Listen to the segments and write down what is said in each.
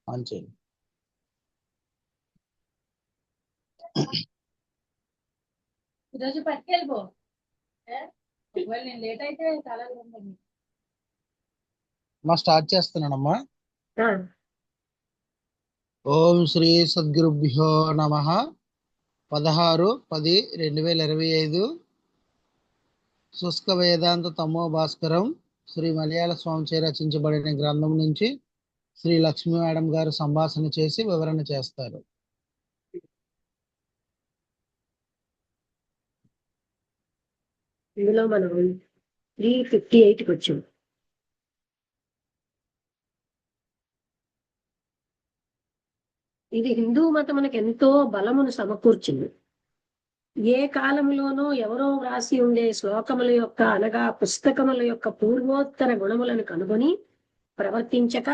On చేయండి. ఈరోజు పట్టుకెళ్ళిపో. ఒకవేళ నేను లేట్ అయితే చాలా మా స్టార్ట్ చేస్తున్నానమ్మా. ఓం శ్రీ సద్గురుభ్యో నమ. 16/10/2025 శుష్క వేదాంత తమో భాస్కరం శ్రీ మలయాళ స్వామిచే రచించబడిన గ్రంథం నుంచి శ్రీ లక్ష్మీ మేడం గారు సంభాషణ చేసి వివరణ చేస్తారు. ఇందులో మనం 358కి వచ్చాం. ఇది హిందూ మతమునకు ఎంతో బలమును సమకూర్చింది. ఏ కాలంలోనూ ఎవరో వ్రాసి ఉండే శ్లోకముల యొక్క అనగా పుస్తకముల యొక్క పూర్వోత్తర గుణములను కనుగొని ప్రవర్తించక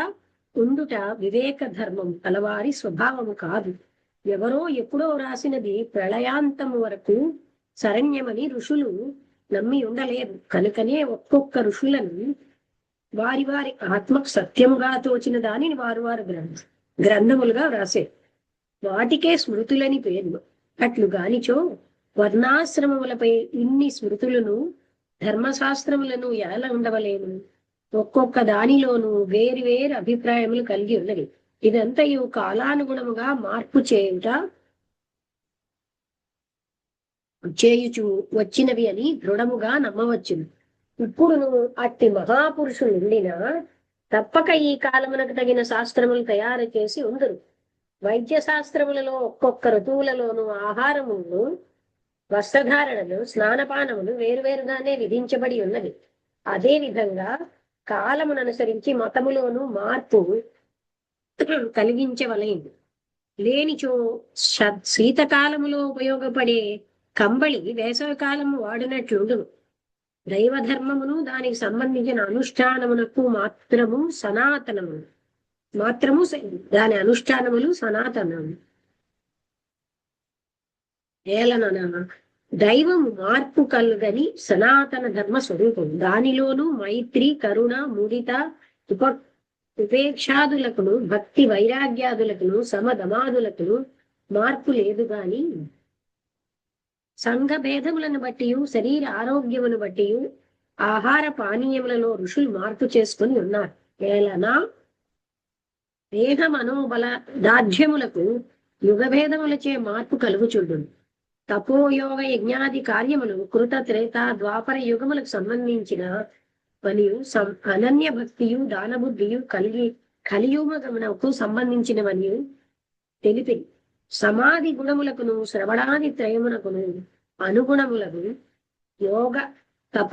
ఉండుట వివేక ధర్మం కలవారి స్వభావము కాదు. ఎవరో ఎప్పుడో వ్రాసినది ప్రళయాంతము వరకు శరణ్యమని ఋషులు నమ్మి ఉండలేదు. కనుకనే ఒక్కొక్క ఋషులను వారి వారి ఆత్మకు సత్యముగా తోచిన దానిని వారు వారు గ్రంథములుగా వ్రాసే వాటికే స్మృతులని పేర్లు. అట్లు గానిచో వర్ణాశ్రమములపై ఇన్ని స్మృతులను ధర్మశాస్త్రములను ఎలా ఉండవలేను. ఒక్కొక్క దానిలోనూ వేరు వేరు అభిప్రాయములు కలిగి ఉన్నవి. ఇదంతయు కాలానుగుణముగా మార్పు చేయుచు వచ్చినవి అని దృఢముగా నమ్మవచ్చును. ఇప్పుడు నువ్వు అట్టి మహాపురుషులు ఉండినా తప్పక ఈ కాలమునకు తగిన శాస్త్రములు తయారు చేసి ఉందరు. వైద్య శాస్త్రములలో ఒక్కొక్క ఋతువులలోనూ ఆహారములను, వస్త్రధారణలు, స్నానపానములు వేరువేరుగానే విధించబడి ఉన్నది. అదే విధంగా కాలమును అనుసరించి మతములోను మార్పు కలిగించవలైంది. లేనిచో శీతకాలములో ఉపయోగపడే కంబళి వేసవి కాలము వాడినట్లుండు. దైవధర్మమును దానికి సంబంధించిన అనుష్ఠానమునకు మాత్రము దాని అనుష్ఠానములు సనాతనము. ఏలనన దైవము మార్పు కలుగని సనాతన ధర్మ స్వరూపం. దానిలోనూ మైత్రి, కరుణ, ముదిత, ఉపేక్షాదులకును, భక్తి వైరాగ్యాదులకును, సమధమాదులకును మార్పు లేదు. గాని సంఘ భేదములను బట్టి, శరీర ఆరోగ్యమును బట్టి ఆహార పానీయములలో ఋషులు మార్పు చేసుకుని ఉన్నారు. ఏలనా దేహ మనోబల దాఢ్యములకు యుగభేదములచే మార్పు కలుగుచుండును. తపోయోగ యజ్ఞాది కార్యములు కృత, త్రేత, ద్వాపర యుగములకు సంబంధించిన మరియు అనన్య భక్తియు దానబుద్ధియు కలియుగమునకు సంబంధించినవని తెలిపి సమాధి గుణములకును శ్రవణాది త్రయమునకును అనుగుణములను యోగ తప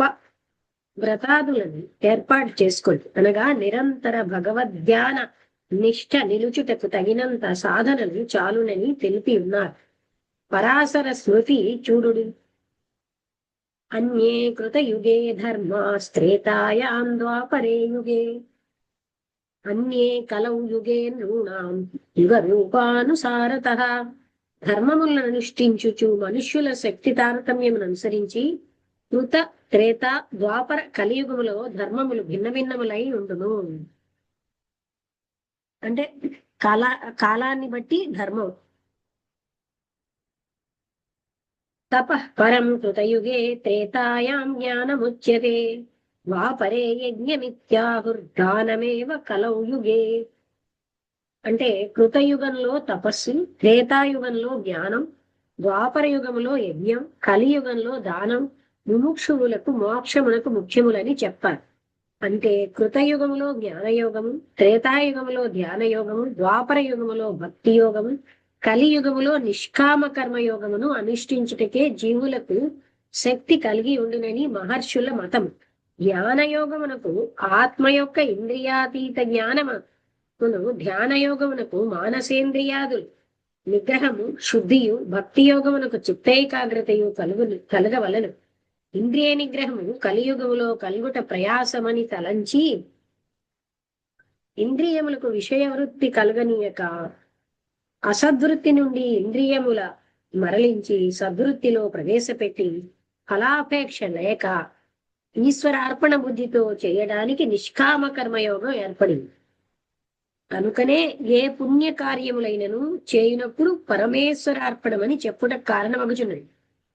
వ్రతాదులను ఏర్పాటు చేసుకోండి. అనగా నిరంతర భగవద్ధ్యాన నిష్ఠ నిలుచుటకు తగినంత సాధనలు చాలునని తెలిపి ఉన్నారు. పరాశర స్మృతి చూడుడు. అన్యే కృత యుగే ధర్మాస్త్రేతాయాం ద్వాపరే యుగే అన్యే కలౌ యుగే నృణాం యుగ రూపానుసారతః. ధర్మములను అనుష్ఠించుచు మనుష్యుల శక్తి తారతమ్యమును అనుసరించి కృత, త్రేత, ద్వాపర, కలియుగములో ధర్మములు భిన్న భిన్నములై ఉండును. అంటే కాలాన్ని బట్టి ధర్మం. తపః పరం కృతయుగే త్రేతాయాం జ్ఞానముచ్యతే ద్వాపరే యజ్ఞమిత్యాహుర్దానమేవ కలౌ యుగే. అంటే కృతయుగంలో తపస్సు, త్రేతాయుగంలో జ్ఞానం, ద్వాపర యుగంలో యజ్ఞం, కలియుగంలో దానం ముముక్షువులకు మోక్షమునకు ముఖ్యములని చెప్పారు. అంటే కృతయుగములో జ్ఞానయోగము, త్రేతాయుగములో ధ్యానయోగము, ద్వాపర యుగములో భక్తి యోగము, కలియుగములో నిష్కామ కర్మయోగమును అనుష్ఠించుటకే జీవులకు శక్తి కలిగి ఉండునని మహర్షుల మతం. జ్ఞానయోగమునకు ఆత్మ యొక్క ఇంద్రియాతీత జ్ఞానమును, ధ్యానయోగమునకు మానసేంద్రియాదులు నిగ్రహము, శుద్ధియు, భక్తి యోగమునకు చిత్తైకాగ్రతయు కలగవలను. ఇంద్రియ నిగ్రహము కలియుగములో కలుగుట ప్రయాసమని తలంచి ఇంద్రియములకు విషయవృత్తి కలగనీయక అసద్వృత్తి నుండి ఇంద్రియముల మరలించి సద్వృత్తిలో ప్రవేశపెట్టి ఫలాపేక్ష లేక ఈశ్వరార్పణ బుద్ధితో చేయడానికి నిష్కామ కర్మయోగం ఏర్పడింది. కనుకనే ఏ పుణ్య కార్యములైనను చేయునప్పుడు పరమేశ్వరార్పణమని చెప్పుట కారణమగుచున్నది.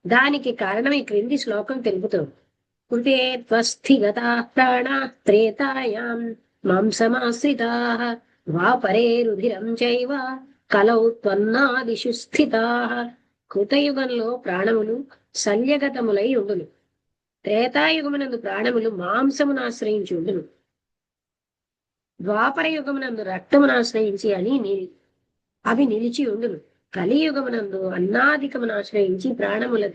దానికి కారణం ఈ క్రింది శ్లోకం తెలుపుతోంది. కృతే త్వస్థిగతా ప్రాణా త్రేతాయాం మాంసమాశ్రితాః ద్వాపరే రుధిరం చైవ కలౌ త్వన్నాదిషు స్థితాః. కృతయుగంలో ప్రాణములు శల్యగతములై ఉండును. త్రేతాయుగమునందు ప్రాణములు మాంసమును ఆశ్రయించి ఉండును. ద్వాపర యుగమునందు రక్తమును ఆశ్రయించి అవి నిలిచి ఉండును. కలియుగమునందు అన్నాదికమును ఆశ్రయించి ప్రాణములు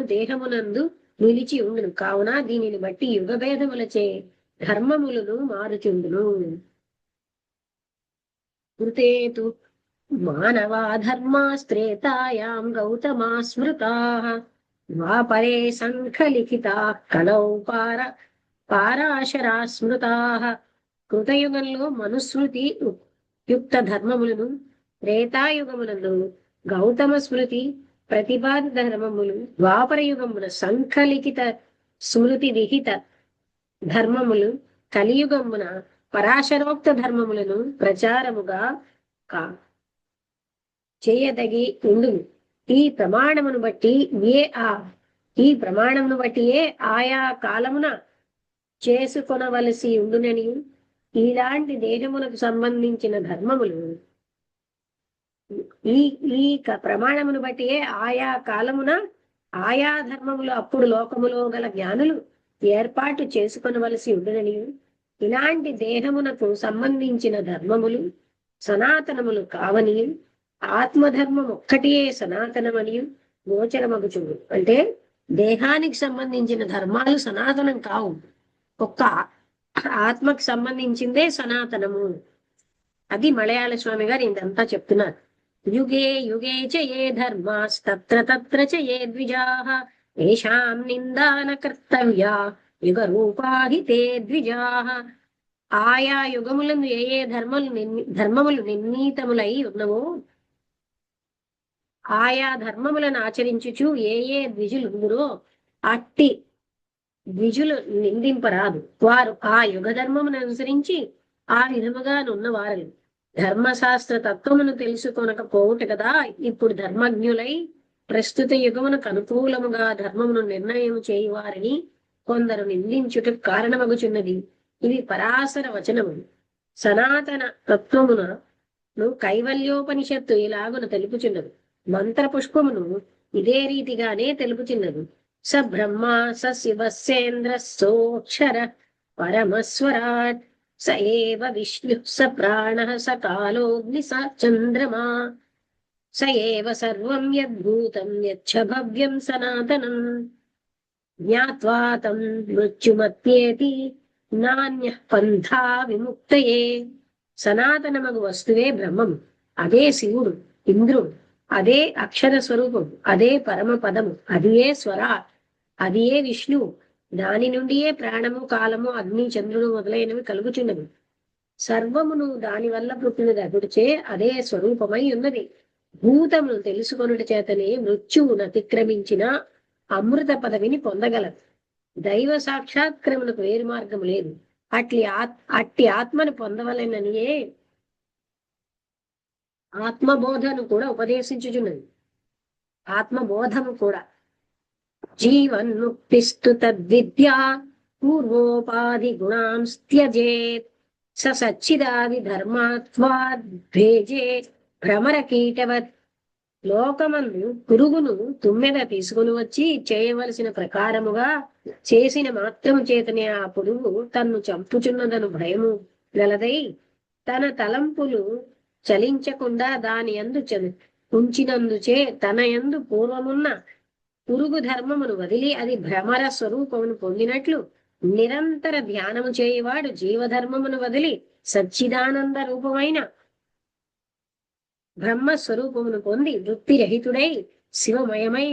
దేహమునందు నిలిచి ఉండును. కావున దీనిని బట్టి యుగభేదములచే ధర్మములను మారుచుండును. కృతేతు మానవా ధర్మాస్త్రేతాయాం గౌతమా స్మృతాః ద్వాపరే సంఖలిఖితాః కలౌ పారాశరా స్మృతాః. కృతయుగంలో మనుస్మృతి యుక్త ధర్మములను, త్రేతాయుగమునందు గౌతమ స్మృతి ప్రతిపాదిత ధర్మములు, ద్వాపర యుగమున సంఖలిఖిత స్మృతి విహిత ధర్మములు, కలియుగమున పరాశరోక్త ధర్మములను ప్రచారముగా చేయదగి ఉండును. ఈ ప్రమాణమును బట్టియే ఆయా కాలమున చేసుకొనవలసి ఉండునని, ఇలాంటి దేహమునకు సంబంధించిన ధర్మములు ప్రమాణమును బట్టియే ఆయా కాలమున ఆయా ధర్మములు అప్పుడు లోకములో గల జ్ఞానులు ఏర్పాటు చేసుకొనవలసి ఉండునని, ఇలాంటి దేహమునకు సంబంధించిన ధర్మములు సనాతనములు కావని, ఆత్మధర్మం ఒక్కటియే సనాతనమని గోచరమగుచుండు. అంటే దేహానికి సంబంధించిన ధర్మాలు సనాతనం కావు, ఒక్క ఆత్మకు సంబంధించిందే సనాతనము. అది మలయాళ స్వామి గారు ఇదంతా చెప్తున్నారు. యుగే యుగే చ ఏ ధర్మాస్తత్ర తత్ర చ ఏ ద్విజాః ఏషాం నిందాన కర్తవ్యా యుగ రూపాహి తే ద్విజాః. ఆయా యుగములందు ఏ ఏ ధర్మములు నిర్ణీతములై ఉన్నవో ఆయా ధర్మములను ఆచరించుచు ఏ ఏ ద్విజులుందురో అట్టి ద్విజులు నిందింపరాదు. వారు ఆ యుగ ధర్మమును అనుసరించి ఆ విధముగా నున్నవారు. ధర్మశాస్త్ర తత్వమును తెలుసుకొనకపోవుట కదా ఇప్పుడు ధర్మజ్ఞులై ప్రస్తుత యుగమునకు అనుకూలముగా ధర్మమును నిర్ణయం చేయువారని కొందరు నిందించుటకు కారణమగుచున్నది. ఇది పరాశర వచనము. సనాతన తత్వమును కైవల్యోపనిషత్తు ఇలాగున తెలుపుచున్నది. మంత్ర పుష్పమును ఇదే రీతిగానే తెలుపుచున్నది. స బ్రహ్మ స శివసేంద్ర సోక్షర పరమస్వరాట్ స ఏవ విష్ణు స ప్రాణ స కాలోగ్ని స చంద్రమా స ఏవ సర్వం యద్భూతం యచ్చ భవ్యం సనాతనం జ్ఞాత్వా తం మృత్యుమత్యేతి నాన్యః పంథా విముక్తయే. సనాతనమగు వస్తువే బ్రహ్మం, అదే శివుడు, ఇంద్రుడు, అదే అక్షర స్వరూపం, అదే పరమ పదము, అదియే స్వరా, అదియే విష్ణువు. దాని నుండియే ప్రాణము, కాలము, అగ్ని, చంద్రుడు మొదలైనవి కలుగుచున్నవి. సర్వమును దాని వల్ల పుట్టినది అగుడిచే అదే స్వరూపమై ఉన్నది. భూతమును తెలుసుకొనుట చేతనే మృత్యువును అతిక్రమించిన అమృత పదవిని పొందగలదు. దైవ సాక్షాత్కరమునకు వేరు మార్గము లేదు. అట్టి ఆత్మను పొందవలెననియే ఆత్మబోధను కూడా ఉపదేశించుచున్నది. ఆత్మబోధము కూడా జీవన్ముక్తిస్తు తద్విద్యా పూర్వోపాధి గుణాంస్త్యజేత్ స సచ్చిదాది ధర్మాత్వాద్భేజే భ్రమర కీటవత్. లోకమందు పురుగును తుమ్మెద తీసుకుని వచ్చి చేయవలసిన ప్రకారముగా చేసిన మాత్రము చేతనే ఆ పురుగు తన్ను చంపుచున్నదను భయము గలదై తన తలంపులు చలించకుండా దాని యందు ఉంచినందుచే తన యందు పూర్వమున్న పురుగు ధర్మమును వదిలి అది భ్రమర స్వరూపమును పొందినట్లు నిరంతర ధ్యానము చేయువాడు జీవధర్మమును వదిలి సచ్చిదానంద రూపమైన బ్రహ్మ స్వరూపమును పొంది వృత్తిరహితుడై శివమయమై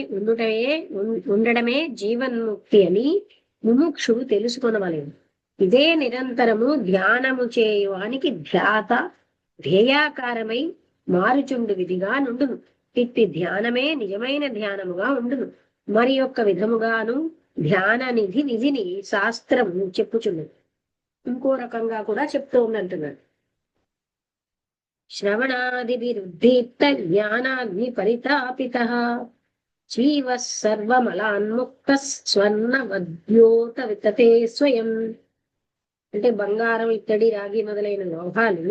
ఉండడమే జీవన్ముక్తి అని ముముక్షువు తెలుసుకొనవలెను. ఇదే నిరంతరము ధ్యానము చేయువానికి ధ్యేయాకారమై మారుచుండు విధిగా నుండును. ఇట్టి ధ్యానమే నిజమైన ధ్యానముగా ఉండును. మరి యొక్క విధముగాను ధ్యాన విధిని శాస్త్రము చెప్పుచున్నది. ఇంకో రకంగా కూడా చెప్తూ ఉందంటున్నాడు. శ్రవణాదిభిరుద్దీప్త జ్ఞానాగ్ని పరితాపితః జీవ సర్వమలాన్ముక్త స్వర్ణవద్యోత వితతే స్వయం. అంటే బంగారం, ఇత్తడి, రాగి మొదలైన లోహాలు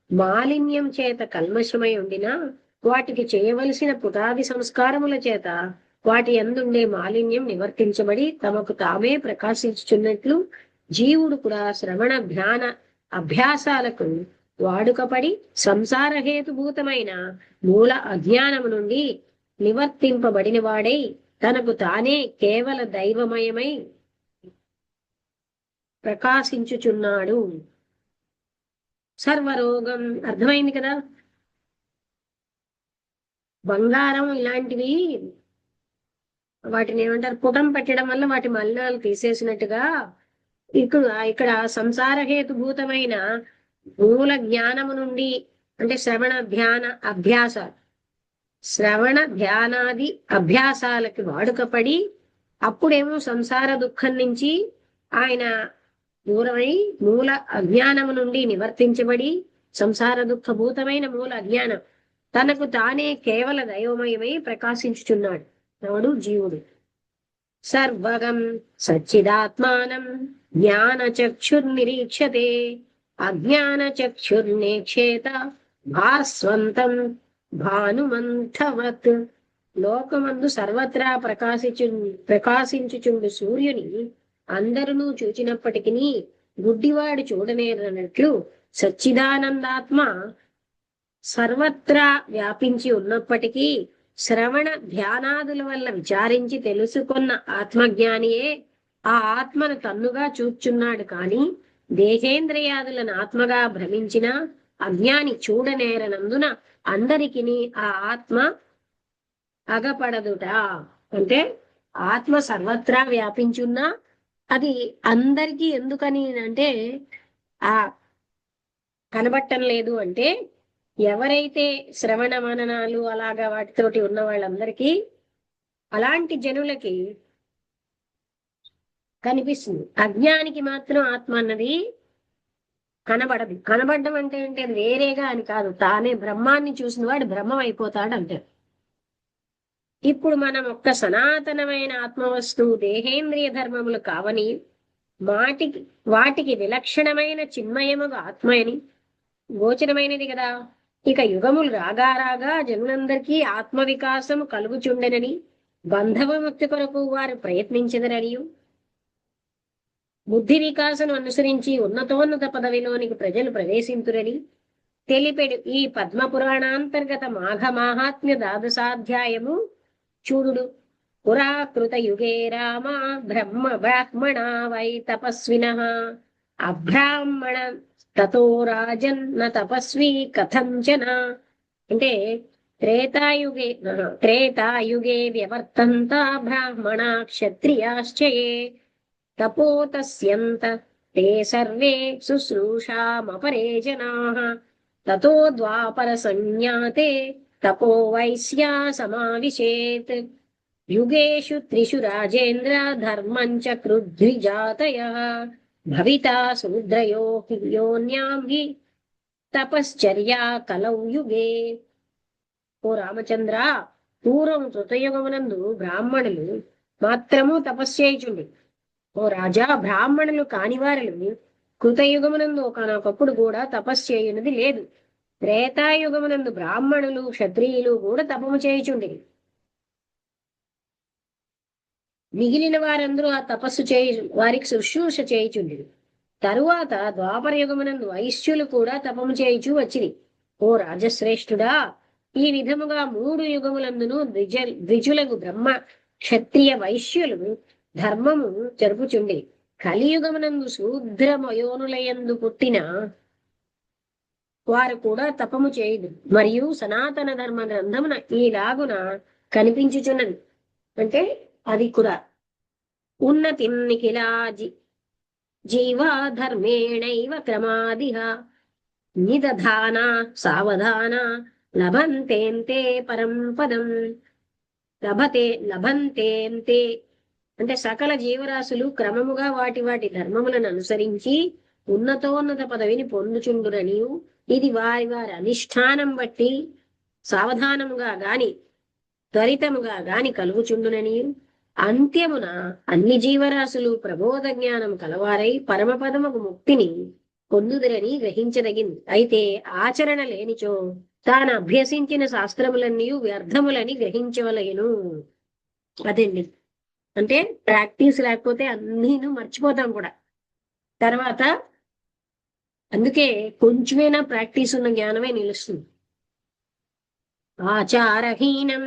మాలిన్యం చేత కల్మషమై ఉండినా వాటికి చేయవలసిన పుటాది సంస్కారముల చేత వాటి యందుండే మాలిన్యం నివర్తించబడి తమకు తామే ప్రకాశించుచున్నట్లు జీవుడు కూడా శ్రవణ ధ్యాన అభ్యాసాలకు వాడుకపడి సంసార హేతుభూతమైన మూల అజ్ఞానము నుండి నివర్తింపబడిన వాడై తనకు తానే కేవల దైవమయమై ప్రకాశించుచున్నాడు. సర్వరోగం అర్థమైంది కదా. బంగారం ఇలాంటివి వాటిని ఏమంటారు, పుటం పెట్టడం వల్ల వాటి మలినాలు తీసేసినట్టుగా ఇక్కడ సంసార హేతుభూతమైన మూల జ్ఞానము నుండి అంటే శ్రవణ ధ్యాన అభ్యాస శ్రవణ ధ్యానాది అభ్యాసాలకి వాడుకపడి అప్పుడేమో సంసార దుఃఖం నుంచి ఆయన దూరమై మూల అజ్ఞానము నుండి నివర్తించబడి సంసార దుఃఖభూతమైన మూల అజ్ఞానం తనకు తానే కేవల దైవమయమై ప్రకాశించుచున్నాడు. ఎవడు? జీవుడు. సర్వగం సచ్చిదాత్మానం జ్ఞాన చక్షుర్నిరీక్షతే అజ్ఞాన చక్షుర్నేక్షేత భాస్వంతం భానుమంతవత్. లోకమందు సర్వత్రా ప్రకాశించుచుండు సూర్యుని అందరూ చూచినప్పటికీ గుడ్డివాడు చూడనేరనట్లు సచ్చిదానందాత్మ సర్వత్రా వ్యాపించి ఉన్నప్పటికీ శ్రవణ ధ్యానాదుల వల్ల విచారించి తెలుసుకున్న ఆత్మజ్ఞానియే ఆ ఆత్మను తన్నుగా చూచున్నాడు కాని దేహేంద్రియాదులను ఆత్మగా భ్రమించిన అజ్ఞాని చూడనేరనందున అందరికి ఆ ఆత్మ అగపడదుట. అంటే ఆత్మ సర్వత్రా వ్యాపించున్నా అది అందరికీ ఎందుకని అంటే ఆ కనబట్టం లేదు అంటే ఎవరైతే శ్రవణ మననాలు అలాగా వాటితోటి ఉన్న వాళ్ళందరికీ అలాంటి జనులకి కనిపిస్తుంది. అజ్ఞానికి మాత్రం ఆత్మ అన్నది కనబడదు. కనబడడం అంటే ఏంటి? అది వేరేగా అని కాదు, తానే బ్రహ్మాన్ని చూసిన వాడు బ్రహ్మం అయిపోతాడు అంటారు. ఇప్పుడు మనం ఒక్క సనాతనమైన ఆత్మవస్తువు దేహేంద్రియ ధర్మములు కావని వాటికి విలక్షణమైన చిన్మయముగా ఆత్మయని గోచరమైనది కదా. ఇక యుగములు రాగా జనులందరికీ ఆత్మ వికాసము కలుగుచుండెనని బంధవముక్తి కొరకు వారు ప్రయత్నించెదరని బుద్ధి వికాసను అనుసరించి ఉన్నతోన్నత పదవిలోనికి ప్రజలు ప్రవేశింతురని తెలిపెడు ఈ పద్మ పురాణాంతర్గత మాఘ మాహాత్మ్య ద్వాదశాధ్యాయము చూడుడు. పురాకృత యుగే రామ బ్రాహ్మణ వై తపస్వినః అబ్రాహ్మణ తతో రాజన్ న తపస్వి కథంచన. అంటే త్రేతాయుగే వ్యవర్తంత బ్రాహ్మణ క్షత్రియాశ్చయే తపోతస్యంత తే సర్వే శుశ్రూషామపరే జనాః తతో ద్వాపర సంజ్ఞాతే తపో వైశ్యా సమావిశేత్. యుగేషు త్రిషు రాజేంద్ర ధర్మం చ కృద్విజాతయః భవితా శూద్రయో యోన్యాం హి తపశ్చర్యా కలౌ యుగే. ఓ రామచంద్ర, పూర్వం కృతయుగమునందు బ్రాహ్మణులు మాత్రము తపస్సేయుచుండి. ఓ రాజా, బ్రాహ్మణులు కానివారులు కృతయుగమునందు ఒకనొకప్పుడు కూడా తపస్సేయునది లేదు. త్రేతాయుగమునందు బ్రాహ్మణులు క్షత్రియులు కూడా తపము చేయుచుండి. మిగిలిన వారందరూ ఆ తపస్సు వారికి శుశ్రూష చేయుచుండి. తరువాత ద్వాపర యుగమునందు వైశ్యులు కూడా తపము చేయుచూ వచ్చిరి. ఓ రాజశ్రేష్ఠుడా, ఈ విధముగా 3 యుగములందును ద్విజులకు బ్రహ్మ క్షత్రియ వైశ్యులు ధర్మము జరుపుచుండి. కలియుగమునందు శూద్రమయోనులయందు పుట్టిన వారు కూడా తపము చేయదు. మరియు సనాతన ధర్మ గ్రంథమున ఈలాగున కనిపించుచున్నది. అంటే అది కూడా ఉన్నతి నిఖిలా జీవా ధర్మేణైవ క్రమాదిహ నిదధాన సావధాన లభంతేంతే పరం పదం. లభంతేంతే అంటే సకల జీవరాశులు క్రమముగా వాటి ధర్మములను అనుసరించి ఉన్నతోన్నత పదవిని పొందుచుండురనియు ఇది వారి వారి అనిష్టానం బట్టి సావధానముగా గాని త్వరితముగా గాని కలుగుచుండునని అంత్యమున అన్ని జీవరాశులు ప్రబోధ జ్ఞానం కలవారై పరమపదముకు ముక్తిని పొందుదరని గ్రహించదగింది. అయితే ఆచరణ లేనిచో తాను అభ్యసించిన శాస్త్రములన్నీ వ్యర్థములని గ్రహించవలయను. అదండి, అంటే ప్రాక్టీస్ లేకపోతే అన్నీను మర్చిపోతాం కూడా. తర్వాత అందుకే కొంచెమైనా ప్రాక్టీస్ ఉన్న జ్ఞానమే నిలుస్తుంది. ఆచారహీనం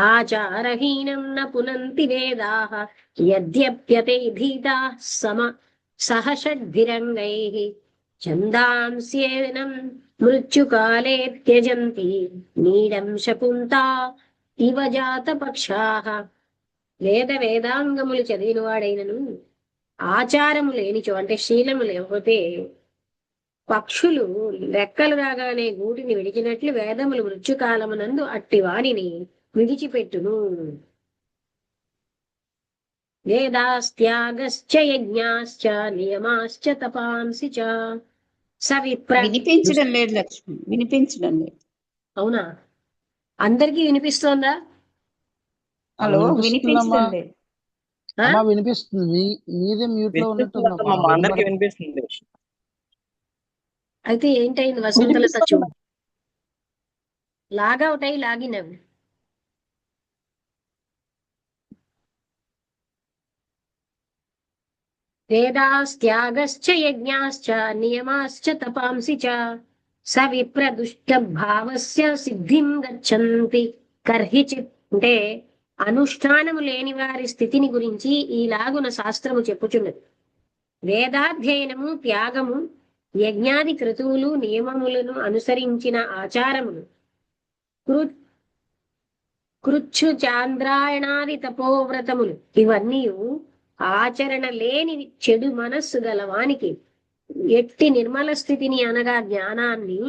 ఆచారహీనం న పునంతి వేదాః యద్యప్యతైధీతా సహ షడ్భిరంగైః ఛందాంస్యేనం మృత్యుకాలే త్యజంతి నీడం శకుంతా ఇవ జాతపక్షాః. వేదాంగములు చదివిన వాడైనను ఆచారము లేనిచో అంటే శీలము లేకపోతే పక్షులు రెక్కలు రాగానే గూటిని విడిచినట్లు వేదములు మృత్యుకాలమునందు అట్టి వారిని విడిచిపెట్టును. వేదాస్త్యాగశ్చ యజ్ఞాశ్చ నియమాశ్చ తపాంసి చ వినిపించడం లేదు లక్ష్మి, వినిపించడం లేదు. అవునా, అందరికీ వినిపిస్తోందా? హలో, వినిపించడం లేదు. వినిపిస్తుంది. మీదే మ్యూట్ లో ఉన్నట్టు అందరికి వినిపిస్తుంది. అయితే ఏంటైంది వసంతలత? చూడు, లాగౌట్ అయి లాగిన్ అవి. వేదాస్త్యాగశ్చ యజ్ఞాశ్చ నియమాశ్చ తపాంసి చ సవిప్రదుష్ట భావస్య సిద్ధిం గచ్చంతి కర్హిచిత్. అంటే అనుష్ఠానము లేని వారి స్థితిని గురించి ఈలాగున శాస్త్రము చెప్పుచున్నది. వేదాధ్యయనము, త్యాగము, యజ్ఞాది క్రతువులు, నియమములను అనుసరించిన ఆచారములు, కృచ్చు చాంద్రాయణాది తపోవ్రతములు, ఇవన్నీ ఆచరణ లేని చెడు మనస్సు గలవానికి ఎట్టి నిర్మల స్థితిని అనగా జ్ఞానాన్ని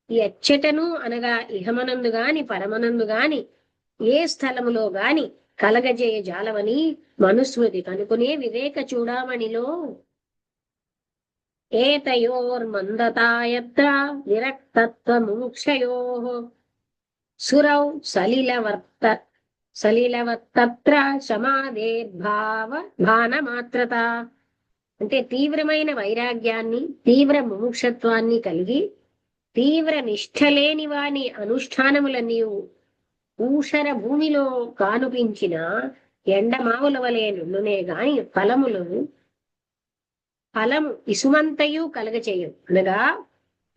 ఎచ్చటను అనగా ఇహమనందు గాని పరమనందు గాని ఏ స్థలములో గాని కలగజేయ జాలవని మనుస్మృతి కనుకునే వివేక చూడామణిలో ఏతయోర్మందతాయత్ర విరక్తత్వముముక్షయో సురౌ సలిలవత్తత్ర సమాధేర్భానమాత్రత. అంటే తీవ్రమైన వైరాగ్యాన్ని, తీవ్ర ముముక్షత్వాన్ని కలిగి తీవ్ర నిష్ఠ లేని వాని అనుష్ఠానములన్నీ ఊషర భూమిలో కానుపించిన ఎండమావుల వలె నుండునే గాని ఫలము ఇసుమంతయు కలగచేయు. అనగా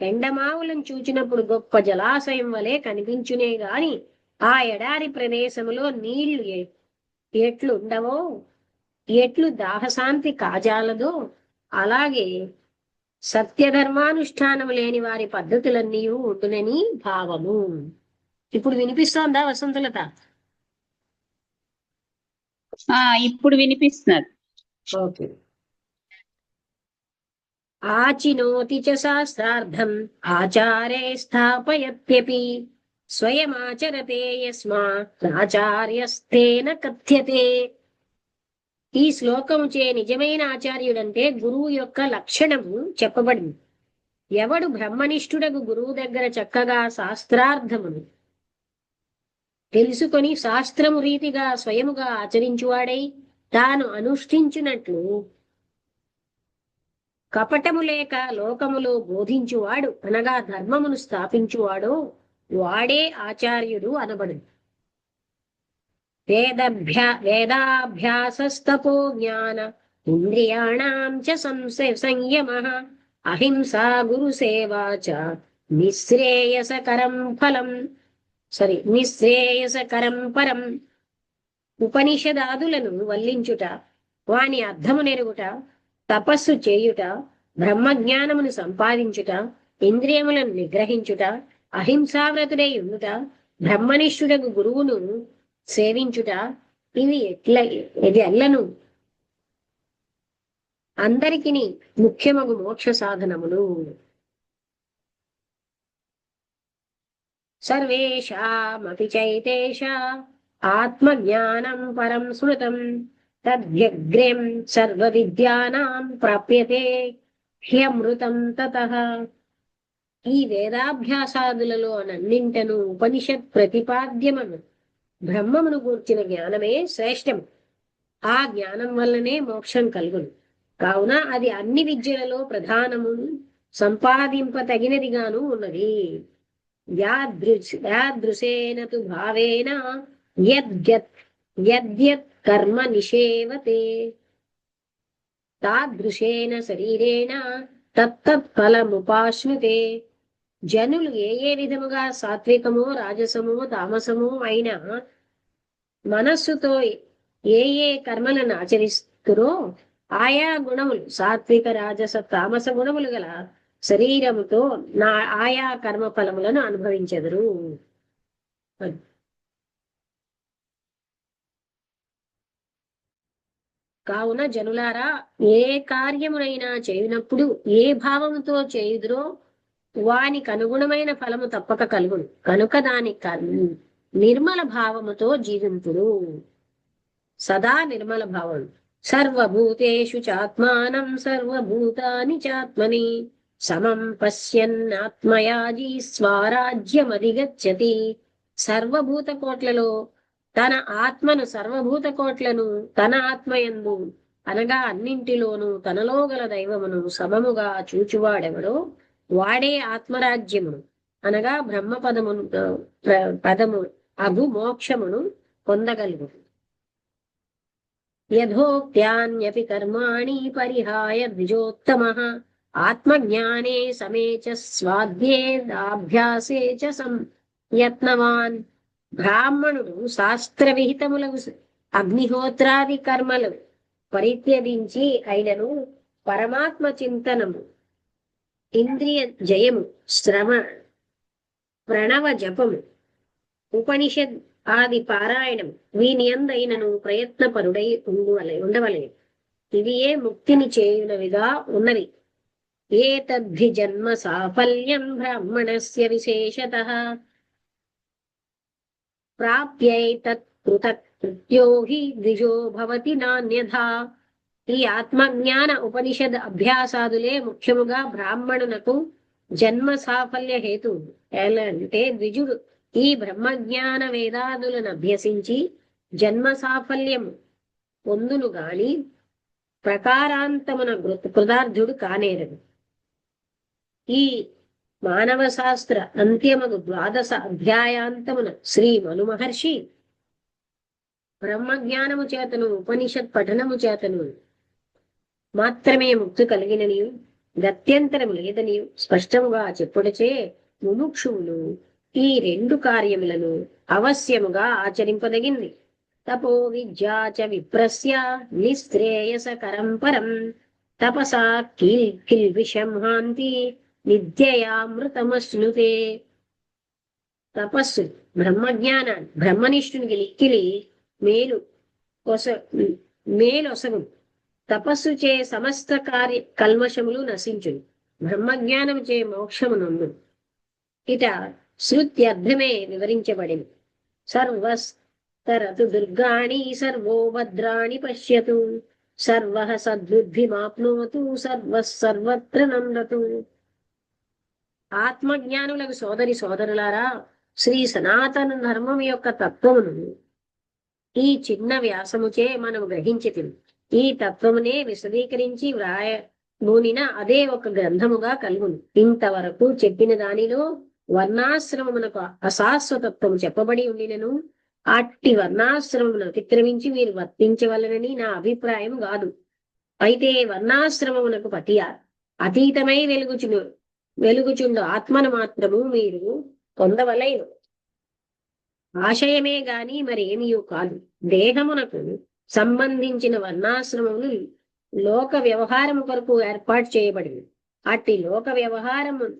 ఎండమావులను చూచినప్పుడు గొప్ప జలాశయం వలె కనిపించునే గాని ఆ ఎడారి ప్రదేశములో నీళ్లు ఎట్లు ఉండవో, ఎట్లు దాహశాంతి కాజాలదో, అలాగే సత్యధర్మానుష్ఠానము లేని వారి పద్ధతులన్నీ ఉండునని భావము. ఇప్పుడు వినిపిస్తోందా వసంతలత? ఇప్పుడు వినిపిస్తున్నారు. ఓకే. ఆచినోతి చ శాస్త్రార్థం ఆచారే స్థాపయత్యపి స్వయమాచరతే యస్మాచార్యస్తేన కథ్యతే. ఈ శ్లోకము చే నిజమైన ఆచార్యుడంటే గురువు యొక్క లక్షణము చెప్పబడింది. ఎవడు బ్రహ్మనిష్ఠుడకు గురువు దగ్గర చక్కగా శాస్త్రార్థమును తెలుసుకొని శాస్త్రము రీతిగా స్వయముగా ఆచరించువాడై తాను అనుష్ఠించినట్లు కపటము లేక లోకములో బోధించువాడు అనగా ధర్మమును స్థాపించువాడో వాడే ఆచార్యుడు అనబడు. వేదాభ్యాసస్తపో జ్ఞాన ఇంద్రియాణాం చ సంయమః అహింసా గురు సేవా చ నిశ్రేయసకరం పరం. ఉపనిషదాదులను వల్లించుట, వాని అర్థము నెరుగుట, తపస్సు చేయుట, బ్రహ్మజ్ఞానమును సంపాదించుట, ఇంద్రియములను నిగ్రహించుట, అహింసావ్రతుడై ఉండుట, బ్రహ్మనిష్ఠుడకు గురువును సేవించుట, ఇది ఎల్లను అందరికి ముఖ్యమగు మోక్ష సాధనములు. సర్వేషామపి చైతేష ఆత్మజ్ఞానం పరం స్మృతం తద్వ్యగ్రేం సర్వ విద్యానాం ప్రాప్యతే హ్యమృతం తతః. ఈ వేదాభ్యాసాదులలో అన్నింటను ఉపనిషత్ ప్రతిపాద్యమను బ్రహ్మమును గూర్చిన జ్ఞానమే శ్రేష్టం. ఆ జ్ఞానం వల్లనే మోక్షం కలుగును. కావున అది అన్ని విద్యలలో ప్రధానము, సంపాదింపతగినదిగాను ఉన్నది. యాదృశేన తు భావేన యద్యత్ కర్మ నిషేవతే తాదృశేన శరీరేణ తత్తత్ ఫలముపాశ్నుతే. జనులు ఏ విధముగా సాత్వికమో రాజసమో తామసమో అయిన మనస్సుతో ఏ కర్మలను ఆచరిస్తురో ఆయా గుణములు సాత్విక రాజస తామస గుణములు గల శరీరముతో ఆయా కర్మ ఫలములను అనుభవించెదరు. కావున జనులారా, ఏ కార్యమునైనా చేయునప్పుడు ఏ భావముతో చేయుదురో వానికి అనుగుణమైన ఫలము తప్పక కలుగును. కనుక దాని నిర్మల భావముతో జీవింతురు. సదా నిర్మల భావం. సర్వభూతేషు చాత్మానం సర్వభూతాని చాత్మని సమం పశ్యన్నాత్మయాజీ స్వరాజ్యమధిగచ్చతి. సర్వభూత కోట్లలో తన ఆత్మను, సర్వభూత కోట్లను తన ఆత్మయందు అనగా అన్నింటిలోనూ తనలో గల దైవమును సమముగా చూచువాడెవడో వాడే ఆత్మరాజ్యమును అనగా బ్రహ్మ పదము అగు మోక్షమును పొందగలుగు. యథోక్త్యాన్యపి కర్మాణి పరిహాయ ద్విజోత్తమః ఆత్మజ్ఞానే సమే చ స్వాధ్యేయాభ్యాసే చ యత్నవాన్. బ్రాహ్మణుడు శాస్త్ర విహితములకు అగ్నిహోత్రాది కర్మలు పరిత్యజించి అయినను పరమాత్మ చింతనము, ఇంద్రియ జయము, శ్రమ, ప్రణవ జపము, ఉపనిషద్ ఆది పారాయణం వీనియందైనను ప్రయత్నపరుడై ఉండవలెను. ఇవియే ముక్తిని చేయునవిగా ఉన్నవి. ఏతద్ధి జన్మ సాఫల్యం బ్రాహ్మణస్య విశేషతః ప్రాప్యైతత్కృతకృత్యో హి ద్విజో భవతి నాన్యథా. ఈ ఆత్మజ్ఞాన ఉపనిషద్ అభ్యాసాదులే ముఖ్యముగా బ్రాహ్మణునకు జన్మ సాఫల్య హేతు. ఎలా అంటే ద్విజుడు ఈ బ్రహ్మజ్ఞాన వేదాదులను అభ్యసించి జన్మ సాఫల్యము పొందును గాని ప్రకారాంతమున కృతార్థుడు కానేరడు. ఈ మానవ శాస్త్ర అంత్యమగు 12 అధ్యాయాంతమున శ్రీ మను మహర్షి బ్రహ్మజ్ఞానము చేతను ఉపనిషత్ పఠనము చేతను మాత్రమే ముక్తి కలిగిననియు గత్యంతరము లేదనియు స్పష్టముగా చెప్పుటచే ముముక్షువులు ఈ 2 కార్యములను అవశ్యముగా ఆచరింపదగింది. తపో విద్యాచ విప్రస్య నిశ్రేయసకరం పరం తపసా కిల్విషంహాంతి నిత్యయామృతమశ్నుతే. తపస్సు బ్రహ్మజ్ఞానాన్ని బ్రహ్మనిష్ఠునికి లిక్కిలి మేలొసగు. తపస్సు చే సమస్త కల్మషములు నశించును. బ్రహ్మజ్ఞానము చే మోక్షము నొందు. ఇట శృత్యర్థమే వివరించబడింది. సర్వస్తరతు దుర్గాణి సర్వో భద్రాణి పశ్యతు సర్వః సద్బుద్ధిమాప్నోతు సర్వత్ర నందతు. ఆత్మజ్ఞానులకు సోదరి సోదరులారా, శ్రీ సనాతన ధర్మం యొక్క తత్వమును ఈ చిన్న వ్యాసముచే మనము గ్రహించితిమి. ఈ తత్వమునే విశదీకరించి వ్రాయబూనిన అదే ఒక గ్రంథముగా కలుగును. ఇంతవరకు చెప్పిన దానిలో వర్ణాశ్రమమునకు అశాశ్వతత్వము చెప్పబడి ఉండినను అట్టి వర్ణాశ్రమమును అతిక్రమించి మీరు వర్తించవలనని నా అభిప్రాయం కాదు. అయితే వర్ణాశ్రమమునకు అతీతమై వెలుగుచుండు ఆత్మను మాత్రము మీరు పొందవలెను. ఆశయమే గాని మరేమియూ కాదు. దేహమునకు సంబంధించిన వర్ణాశ్రమములు లోక వ్యవహారము కొరకు ఏర్పాటు చేయబడింది. అట్టి లోక వ్యవహారములు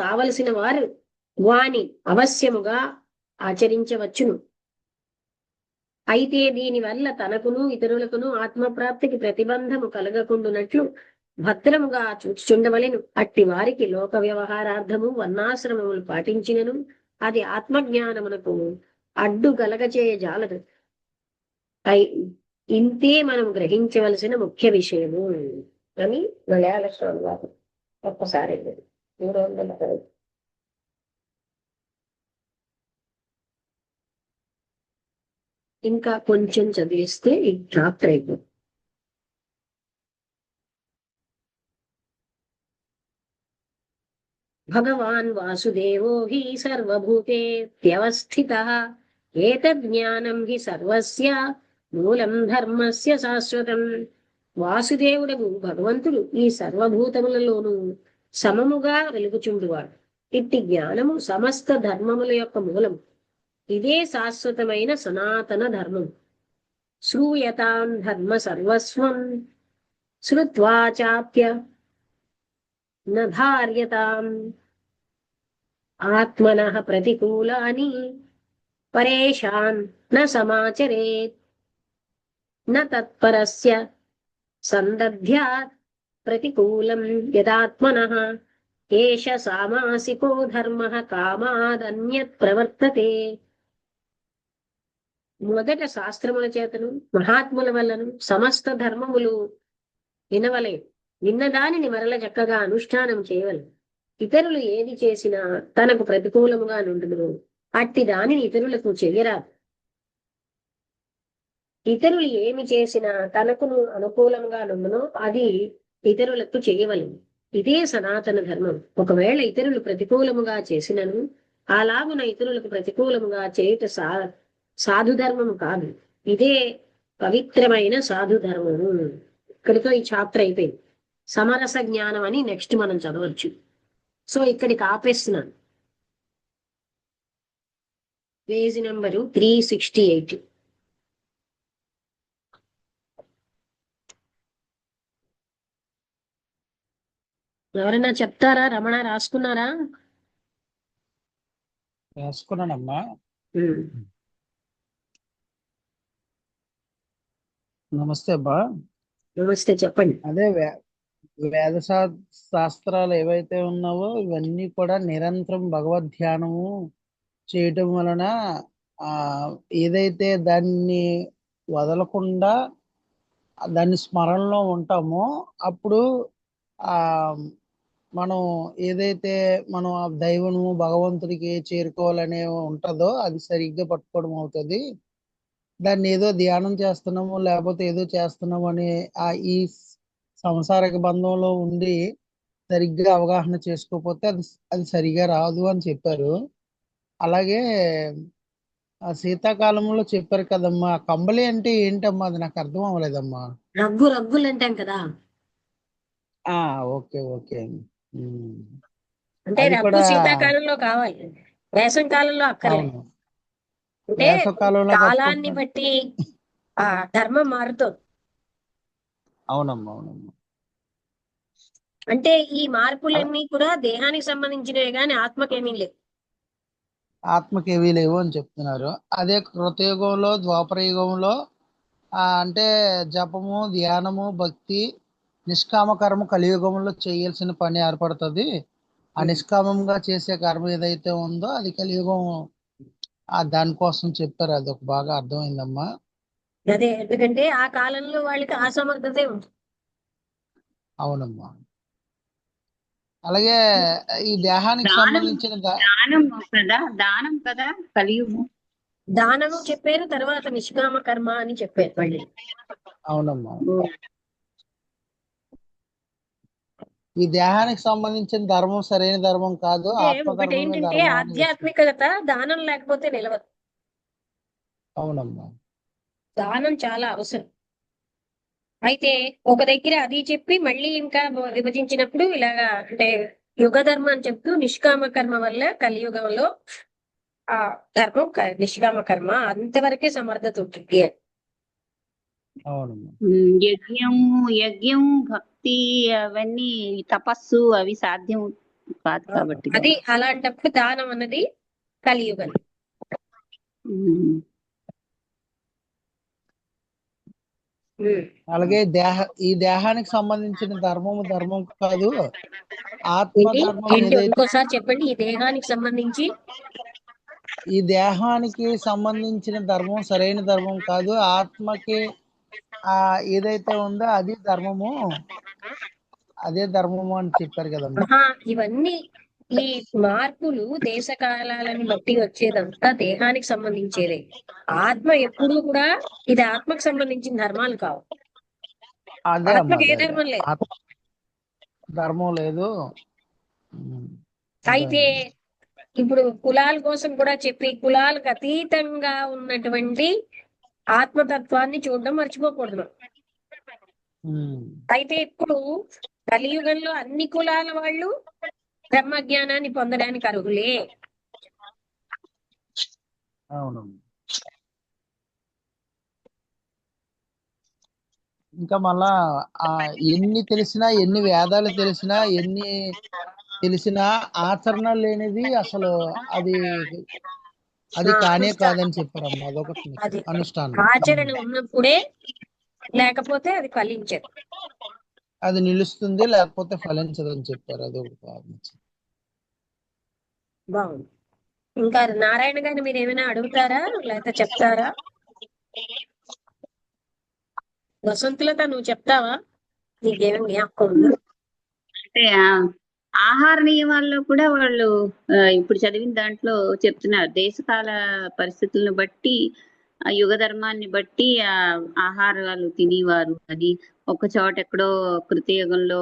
కావలసిన వారు వాని అవశ్యముగా ఆచరించవచ్చును. అయితే దీని వల్ల తనకును ఇతరులకును ఆత్మప్రాప్తికి ప్రతిబంధము కలగకుండునట్లు భద్రముగా చూచుచుండవలెను. అట్టి వారికి లోక వ్యవహారార్థము వర్ణాశ్రమములు పాటించినను అది ఆత్మజ్ఞానమునకు అడ్డు కలగచేయజాలదు. ఇంతే మనం గ్రహించవలసిన ముఖ్య విషయము. అని మలయాళ స్వామి వారు ఒక్కసారి 300 ఇంకా కొంచెం చదివిస్తే ఈ చాప్టర్ అయిపోతుంది. భగవాన్ వాసుదేవో హి సర్వభూతేత్యవస్థితః ఏతజ్ఞానం హి సర్వస్య మూలం ధర్మస్య శాశ్వతం. వాసుదేవుడగు భగవంతుడు ఈ సర్వభూతములలోనూ సమముగా వెలుగుచుండువాడు. ఇట్టి జ్ఞానము సమస్త ధర్మముల యొక్క మూలం. ఇదే శాశ్వతమైన సనాతన ధర్మం. శ్రూయతాం ధర్మ సర్వస్వం శ్రుత్వా చాప్య నార్యతాం ఆత్మనః ప్రతికూలాని పరేషాన్ న సమాచరేత్ న తత్పరస్య సందధ్యాత్ ప్రతికూలం యదాత్మనః ఏష సామాసికో ధర్మః కామాదన్యత్ ప్రవర్తతే. మొదట శాస్త్రముల చేతను మహాత్ముల వల్లను సమస్త ధర్మములు వినవలే. విన్న దానిని మరల చక్కగా అనుష్ఠానం చేయవలెను. ఇతరులు ఏది చేసినా తనకు ప్రతికూలముగా నుండును. అట్టి దానిని ఇతరులకు చెయ్యరాదు. ఇతరులు ఏమి చేసినా తనకును అనుకూలంగా నుండునో అది ఇతరులకు చేయవలెను. ఇదే సనాతన ధర్మం. ఒకవేళ ఇతరులు ప్రతికూలముగా చేసినను అలాగున ఇతరులకు ప్రతికూలముగా చేయుట సాధు ధర్మము కాదు. ఇదే పవిత్రమైన సాధు ధర్మము. ఇక్కడితో ఈ చాప్టర్ అయిపోయింది. సమరస జ్ఞానం అని నెక్స్ట్ మనం చదవచ్చు. సో ఇక్కడికి ఆపేస్తున్నాను. Page number 368. ఎవరైనా చెప్తారా? రమణ రాసుకున్నారా? రాసుకున్నానమ్మా. నమస్తే అబ్బా. నమస్తే, చెప్పండి. అదే వేద శాస్త్రాలు ఏవైతే ఉన్నావో ఇవన్నీ కూడా నిరంతరం భగవద్ ధ్యానము చేయటం వలన ఏదైతే దాన్ని వదలకుండా దాన్ని స్మరణలో ఉంటామో అప్పుడు మనం ఏదైతే మనం ఆ దైవము భగవంతుడికి చేరుకోవాలనే ఉంటుందో అది సరిగ్గా పట్టుకోవడం అవుతుంది. దాన్ని ఏదో ధ్యానం చేస్తున్నాము లేకపోతే ఏదో చేస్తున్నాము అని ఈ సంసారిక బంధంలో ఉండి సరిగ్గా అవగాహన చేసుకోకపోతే అది సరిగా రాదు అని చెప్పారు. అలాగే ఆ శీతాకాలంలో చెప్పారు కదమ్మా, కంబళి అంటే ఏంటమ్మా? అది నాకు అర్థం అవ్వలేదమ్మా. రగ్గులు అంటాం కదా. Okay okay. అంటే రగ్గు శీతాకాలంలో కావాలి, వేసవి కాలంలో అక్కర్లేదు. అంటే కాలాన్ని బట్టి ఆ ధర్మం మారుతుంది. అవునమ్మా అవునమ్మా. అంటే ఈ మార్పులన్నీ కూడా దేహానికి సంబంధించినవి కానీ ఆత్మకేమీ లేవు. ఆత్మకేమీ లేవు అని చెప్తున్నారు. అదే కృతయుగంలో ద్వాపర యుగంలో అంటే జపము ధ్యానము భక్తి నిష్కామ కర్మ కలియుగంలో చేయాల్సిన పని ఏర్పడుతుంది. ఆ నిష్కామంగా చేసే కర్మ ఏదైతే ఉందో అది కలియుగం దానికోసం చెప్పారు. అది ఒక బాగా అర్థమైందమ్మా. అదే, ఎందుకంటే ఆ కాలంలో వాళ్ళకి అసమర్థతే ఉంది. అవునమ్మా. అలాగే ఈ దేహానికి సంబంధించిన దానం కదా కలియుగం. దానము చెప్పారు, తర్వాత నిష్కామ కర్మ అని చెప్పారు మళ్ళీ. అవునమ్మా. ఈ దేహానికి సంబంధించిన ధర్మం సరైన ధర్మం కాదు. ఒకటి ఏంటంటే ఆధ్యాత్మికత దానం లేకపోతే నిలవదు. అవునమ్మా. దానం చాలా అవసరం. అయితే ఒక దగ్గర అది చెప్పి మళ్ళీ ఇంకా విభజించినప్పుడు ఇలాగా అంటే యుగ ధర్మం అని చెప్తూ నిష్కామ కర్మ వల్ల కలియుగంలో ఆ ధర్మం నిష్కామ కర్మ అంతవరకే సమర్థత ఉంటుంది. యజ్ఞం భక్తి అవన్నీ తపస్సు అవి సాధ్యం కాదు కాబట్టి అది అలాంటప్పుడు దానం అన్నది కలియుగం. అలాగే ఈ దేహానికి సంబంధించిన ధర్మం కాదు, ఆత్మ ధర్మం. ఇంకోసారి చెప్పండి. ఈ దేహానికి సంబంధించిన ధర్మం సరైన ధర్మం కాదు, ఆత్మకి ఆ ఏదైతే ఉందో అది ధర్మము, అదే ధర్మము అని చెప్పారు కదమ్మా. ఆహా, ఇవన్నీ ఈ మార్పులు దేశ కాలాలను బట్టి వచ్చేదంతా దేహానికి సంబంధించేదే. ఆత్మ ఎప్పుడూ కూడా ఇది ఆత్మకు సంబంధించిన ధర్మాలు కావు. అదే అమ్మా, ఆత్మకి ఏ అదే ధర్మం లేదు. ఆత్మ ధర్మం లేదు. ఉమ్, అయితే అర్థమైంది. ఇప్పుడు కులాల కోసం కూడా చెప్పి కులాలకు అతీతంగా ఉన్నటువంటి ఆత్మతత్వాన్ని చూడడం మర్చిపోకూడదు మనం. ఉమ్, అయితే ఇప్పుడు కలియుగంలో అన్ని కులాల వాళ్ళు బ్రహ్మజ్ఞానాన్ని పొందడానికి అర్హులే. అవును. ఇంకా మళ్ళా ఆ ఎన్ని తెలిసినా, ఎన్ని వేదాలు తెలిసినా, ఎన్ని తెలిసినా ఆచరణ లేనిది అసలు అది అది కానే అనుష్ఠానం కాదని చెప్పారమ్మా. అదొకటి అది అనుష్ఠానం. ఆచరణ ఉన్నప్పుడే, లేకపోతే అది ఫలించదు. అది నిలుస్తుంది, లేకపోతే ఫలించదని చెప్పారు. అదొకటి కారణం. బాగుంది. ఇంకా నారాయణ గారిని మీరు ఏమైనా అడుగుతారా లేకపోతే చెప్తారా? వసంతులత నువ్వు చెప్తావా? నీకేమైనా జ్ఞాపకం ఉందా? అంటే ఆహార నియమాల్లో కూడా వాళ్ళు ఇప్పుడు చదివిన దాంట్లో చెప్తున్నారు దేశకాల పరిస్థితులను బట్టి ఆ యుగ ధర్మాన్ని బట్టి ఆహారాలు తినేవారు. అది ఒక చోట ఎక్కడో కృతయుగంలో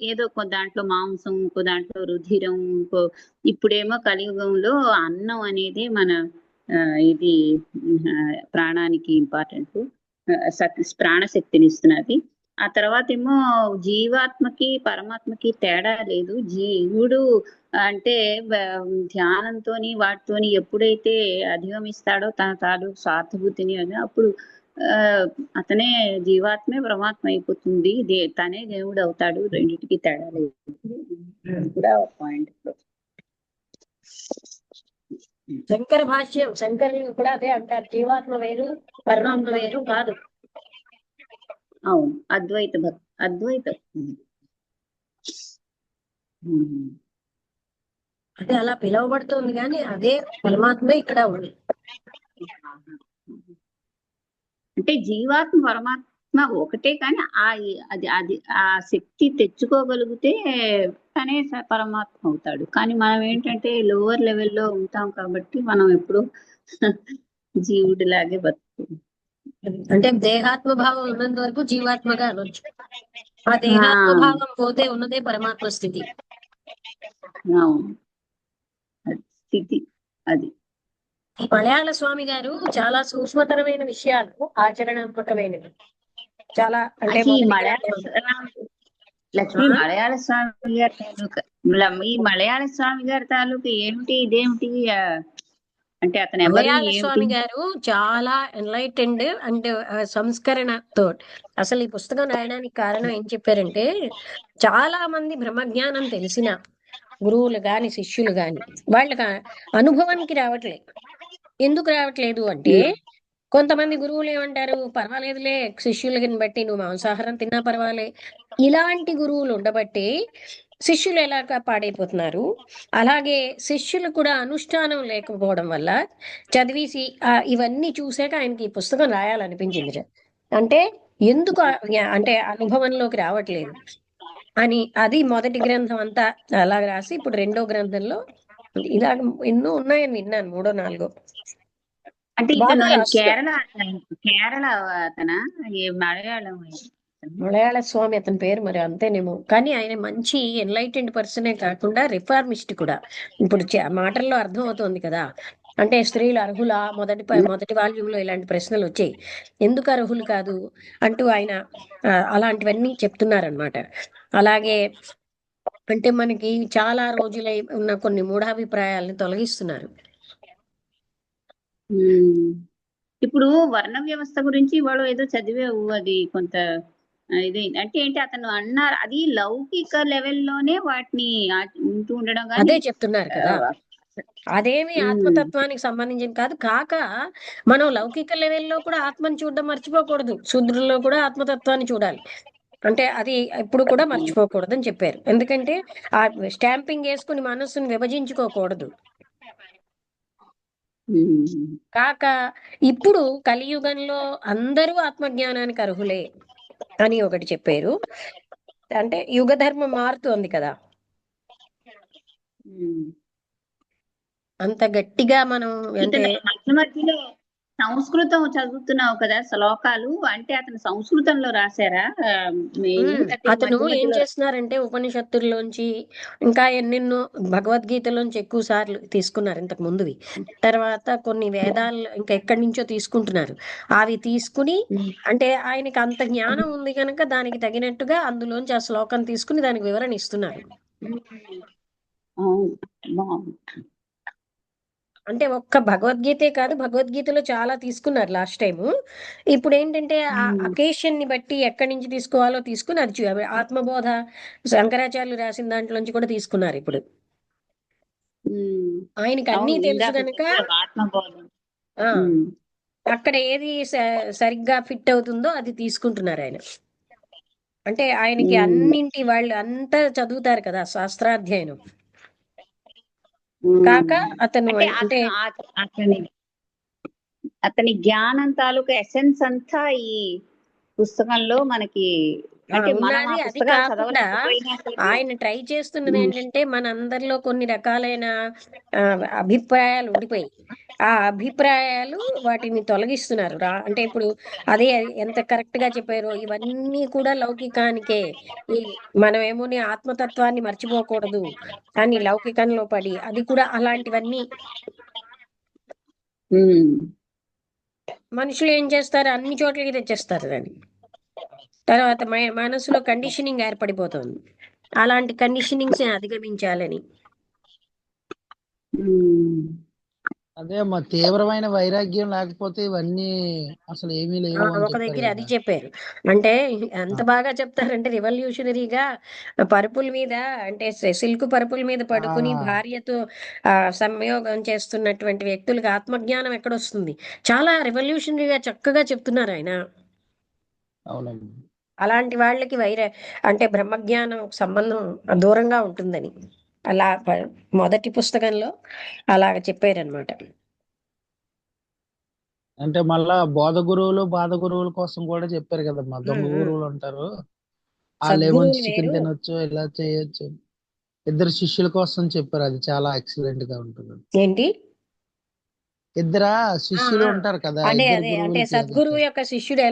ఏదో దాంట్లో మాంసం, ఇంకో దాంట్లో రుధిరం, ఇంకో ఇప్పుడేమో కలియుగంలో అన్నం అనేది మన ఇది ప్రాణానికి ఇంపార్టెంట్, ప్రాణశక్తిని ఇస్తున్నది. ఆ తర్వాత ఏమో జీవాత్మకి పరమాత్మకి తేడా లేదు. జీవుడు అంటే ధ్యానంతోని వాటితోని ఎప్పుడైతే అధిగమిస్తాడో తన తాలూకు స్వార్థభూతిని అని అప్పుడు అతనే జీవాత్మే పరమాత్మ అయిపోతుంది, తనే దేవుడు అవుతాడు. రెండింటికి తేడా లేదు. అది కూడా పాయింట్. శంకర భాష్యం, శంకరులు కూడా అదే అంటారు, జీవాత్మ వేరు పరమాత్మ వేరు కాదు. అవును, అద్వైతం. అదే అలా పిలువబడుతుంది కానీ అదే పరమాత్మే ఇక్కడ ఉంది. అంటే జీవాత్మ పరమాత్మ ఒకటే, కానీ అది అది ఆ శక్తి తెచ్చుకోగలిగితే తనే పరమాత్మ అవుతాడు. కానీ మనం ఏంటంటే లోవర్ లెవెల్లో ఉంటాం కాబట్టి మనం ఎప్పుడు జీవుడిలాగే బతుకుతాం. అంటే దేహాత్మ భావం ఉన్నంత వరకు జీవాత్మగా అనొచ్చు. ఆ దేహాత్మ భావం పోతే ఉన్నదే పరమాత్మ స్థితి. అవును, స్థితి అది. ఈ మలయాళ స్వామి గారు చాలా సూక్ష్మతరమైన విషయాలు, ఆచరణాత్మకమైనవి చాలా. అంటే అసలు ఈ ఆ? మలయాళ స్వామి గారి తాలూకా ఈ మలయాళ స్వామి గారి తాలూకా ఏమిటి ఇదేమిటి అంటే అతను ఎవరు మలయాళ ఏమిటి? స్వామి గారు చాలా ఎన్లైటెండ్ అండ్ సంస్కరణతో అసలు ఈ పుస్తకం రాయడానికి కారణం ఏం చెప్పారంటే, చాలా మంది బ్రహ్మజ్ఞానం తెలిసిన గురువులు గాని శిష్యులు గాని వాళ్ళకి అనుభవానికి రావట్లేదు. ఎందుకు రావట్లేదు అంటే, కొంతమంది గురువులు ఏమంటారు, పర్వాలేదులే శిష్యులని బట్టి నువ్వు మాంసాహారం తిన్నా పర్వాలే, ఇలాంటి గురువులు ఉండబట్టి శిష్యులు ఎలా పాడైపోతున్నారు. అలాగే శిష్యులు కూడా అనుష్ఠానం లేకపోవడం వల్ల చదివేసి ఇవన్నీ చూసాక ఆయనకి ఈ పుస్తకం రాయాలనిపించింది. అంటే ఎందుకు అంటే అనుభవంలోకి రావట్లేదు అని. అది మొదటి గ్రంథం అంతా అలా రాసి ఇప్పుడు రెండో గ్రంథంలో ఇలాగ ఎన్నో ఉన్నాయని విన్నాను, మూడో నాలుగో. అంటే బాగా ఇతను రాస్తారు. కేరళ అతనా మలయాళం? మలయాళ స్వామి అతని పేరు మరి అంతేనేమో, కానీ ఆయన మంచి ఎన్లైటెండ్ పర్సనే కాకుండా రిఫార్మిస్ట్ కూడా. ఇప్పుడు మాటల్లో అర్థం అవుతోంది కదా, అంటే స్త్రీలు అర్హులా, మొదటి వాల్యూమ్ లో ఇలాంటి ప్రశ్నలు వచ్చాయి, ఎందుకు అర్హులు కాదు అంటూ ఆయన అలాంటివన్నీ చెప్తున్నారనమాట. అలాగే అంటే మనకి చాలా రోజులై ఉన్న కొన్ని మూఢాభిప్రాయాలను తొలగిస్తున్నారు. ఇప్పుడు వర్ణ వ్యవస్థ గురించి వాడు ఏదో చదివావు, అది కొంత ఇది అంటే ఏంటి అతను అన్నారు, అది లౌకిక లెవెల్లోనే వాటిని ఉంటూ ఉండడం. అదే చెప్తున్నారు కదా, అదేమి ఆత్మతత్వానికి సంబంధించిన కాదు. కాక మనం లౌకిక లెవెల్లో కూడా ఆత్మని చూడడం మర్చిపోకూడదు, శూద్రుల్లో కూడా ఆత్మతత్వాన్ని చూడాలి. అంటే అది ఎప్పుడు కూడా మర్చిపోకూడదు అని చెప్పారు. ఎందుకంటే ఆ స్టాంపింగ్ వేసుకుని మనస్సును విభజించుకోకూడదు. కాక ఇప్పుడు కలియుగంలో అందరూ ఆత్మజ్ఞానానికి అర్హులే అని ఒకటి చెప్పారు. అంటే యుగ ధర్మం మారుతోంది కదా, అంత గట్టిగా మనం అంటే ఇతను మధ్య మధ్యలో సంస్కృతం చదువుతున్నావు కదా శ్లోకాలు, అంటే అతను సంస్కృతంలో రాశారా మెయిన్, అంటే అతను మధ్య ఏం మధ్యలో చేస్తున్నారంటే ఉపనిషత్తుల్లోంచి ఇంకా ఎన్నెన్నో భగవద్గీతలోంచి ఎక్కువ సార్లు తీసుకున్నారు ఇంతకు ముందువి. తర్వాత కొన్ని వేదాలు ఇంకా ఎక్కడి నుంచో తీసుకుంటున్నారు. అవి తీసుకుని అంటే ఆయనకి అంత జ్ఞానం ఉంది కనుక దానికి తగినట్టుగా అందులోంచి ఆ శ్లోకం తీసుకుని దానికి వివరణ ఇస్తున్నారు. అవును, బాగుంది. అంటే ఒక్క భగవద్గీతే కాదు, భగవద్గీతలో చాలా తీసుకున్నారు లాస్ట్ టైము. ఇప్పుడు ఏంటంటే ఆ అకేషన్ ని బట్టి ఎక్కడి నుంచి తీసుకోవాలో తీసుకుని అది ఆత్మబోధ శంకరాచార్యులు రాసిన దాంట్లోంచి కూడా తీసుకున్నారు ఇప్పుడు. ఆయనకి అన్నీ అవును, తెలుసు ఇందాక కనుక చెప్పావు ఆత్మబోధం. ఆ అక్కడ ఏది సరిగ్గా ఫిట్ అవుతుందో అది తీసుకుంటున్నారు ఆయన. అంటే ఆయనకి అన్నింటి వాళ్ళు అంతా చదువుతారు కదా శాస్త్రాధ్యయనం. కాక అతను అంటే అంటే అతని జ్ఞానం తాలూకు ఎసెన్స్ అంతా ఈ పుస్తకంలో మనకి, అంటే మనం ఆ ఉన్నది. అది పుస్తకాలు కాకుండా చదవలేకపోయినా సరే ఆయన ట్రై చేస్తున్నది ఏంటంటే మన అందరిలో కొన్ని రకాలైన ఆ, అభిప్రాయాలు ఉండిపోయి ఆ అభిప్రాయాలు వాటిని తొలగిస్తున్నారు. అంటే ఇప్పుడు అదే ఎంత కరెక్ట్ గా చెప్పారో ఇవన్నీ కూడా లౌకికానికే. ఈ మనమేమోని ఆత్మతత్వాన్ని మర్చిపోకూడదు అని లౌకికంలో పడి అది కూడా అలాంటివన్నీ మనుషులు ఏం చేస్తారు, అన్ని చోట్లకి తెచ్చేస్తారు దాన్ని. తర్వాత మనసులో కండిషనింగ్ ఏర్పడిపోతుంది. అలాంటి కండిషనింగ్స్ అధిగమించాలని. అదే అమ్మా, తీవ్రమైన వైరాగ్యం లేకపోతే ఇవన్నీ అసలు ఏమీ లేవు అని ఒక చెప్పారు దగ్గర అది కదా. చెప్పారు. అంటే ఎంత బాగా చెప్తారంటే రివల్యూషనరీగా పరుపుల మీద అంటే సిల్క్ పరుపుల మీద పడుకుని ఆ, భార్యతో సంయోగం చేస్తున్నటువంటి వ్యక్తులకు ఆత్మజ్ఞానం ఎక్కడొస్తుంది. చాలా రెవల్యూషనరీగా చక్కగా చెప్తున్నారు ఆయన. అవునమ్మా. అలాంటి వాళ్ళకి అంటే బ్రహ్మజ్ఞానం సంబంధం దూరంగా ఉంటుందని అలా మొదటి పుస్తకంలో అలాగ చెప్పారనమాట. అంటే మళ్ళా బోధ గురువులు బాధ గురువుల కోసం కూడా చెప్పారు కదమ్మా. దొంగ గురువులు ఉంటారు, వాళ్ళేమో సద్గురువులు చికెన్ వేరు. తినొచ్చు ఇలా చేయొచ్చు. ఇద్దరు శిష్యుల కోసం చెప్పారు, అది చాలా ఎక్సలెంట్ గా ఉంటుంది. ఏంటి ఇద్దరు ఆ శిష్యులు ఆ. ఉంటారు కదా, అదే ఇద్దరు అదే అంటే గురువులకి అది. సద్గురువు యొక్క శిష్యుడు ఎలా